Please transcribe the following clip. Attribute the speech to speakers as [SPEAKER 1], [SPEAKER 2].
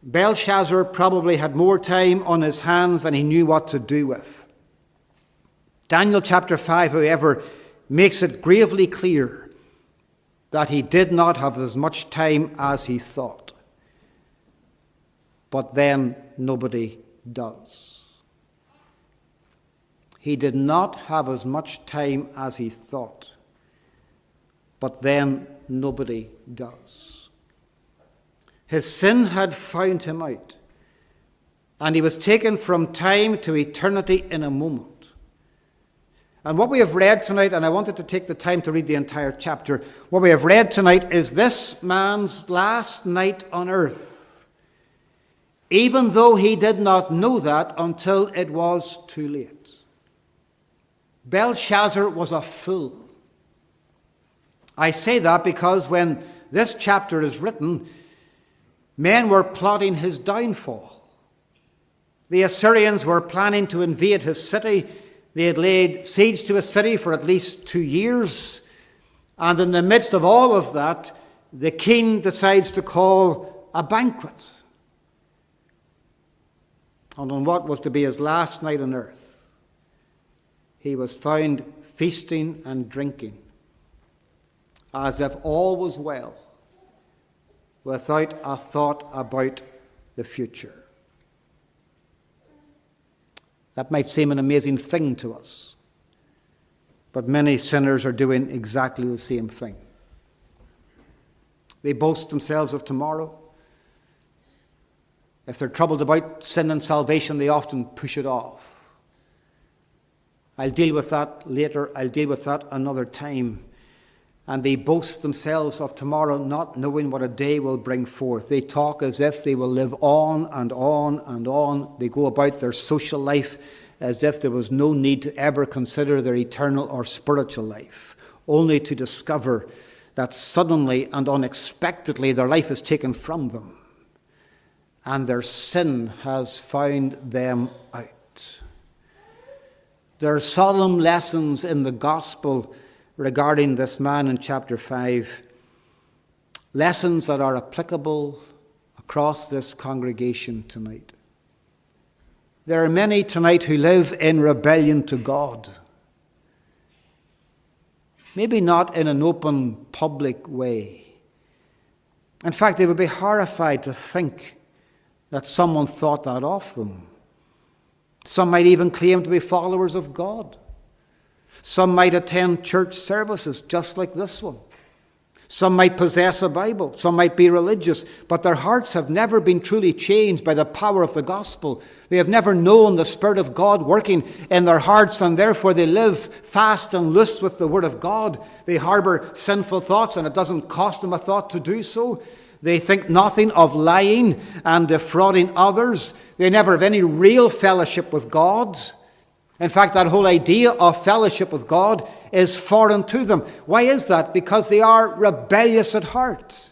[SPEAKER 1] Belshazzar probably had more time on his hands than he knew what to do with. Daniel chapter 5, however, makes it gravely clear that he did not have as much time as he thought. But then nobody does. He did not have as much time as he thought. But then nobody does. His sin had found him out, and he was taken from time to eternity in a moment. And what we have read tonight, and I wanted to take the time to read the entire chapter, what we have read tonight is this man's last night on earth, even though he did not know that until it was too late. Belshazzar was a fool. I say that because when this chapter is written, men were plotting his downfall. The Assyrians were planning to invade his city. They had laid siege to a city for at least 2 years. And in the midst of all of that, the king decides to call a banquet. And on what was to be his last night on earth, he was found feasting and drinking as if all was well, without a thought about the future. That might seem an amazing thing to us, but many sinners are doing exactly the same thing. They boast themselves of tomorrow. If they're troubled about sin and salvation, they often push it off. I'll deal with that later. I'll deal with that another time. And they boast themselves of tomorrow, not knowing what a day will bring forth. They talk as if they will live on and on and on. They go about their social life as if there was no need to ever consider their eternal or spiritual life, only to discover that suddenly and unexpectedly their life is taken from them, and their sin has found them out. There are solemn lessons in the gospel regarding this man in chapter 5, lessons that are applicable across this congregation tonight. There are many tonight who live in rebellion to God. Maybe not in an open, public way. In fact, they would be horrified to think that someone thought that of them. Some might even claim to be followers of God. Some might attend church services just like this one. Some might possess a Bible. Some might be religious. But their hearts have never been truly changed by the power of the gospel. They have never known the Spirit of God working in their hearts, and therefore they live fast and loose with the Word of God. They harbor sinful thoughts, and it doesn't cost them a thought to do so. They think nothing of lying and defrauding others. They never have any real fellowship with God. In fact, that whole idea of fellowship with God is foreign to them. Why is that? Because they are rebellious at heart.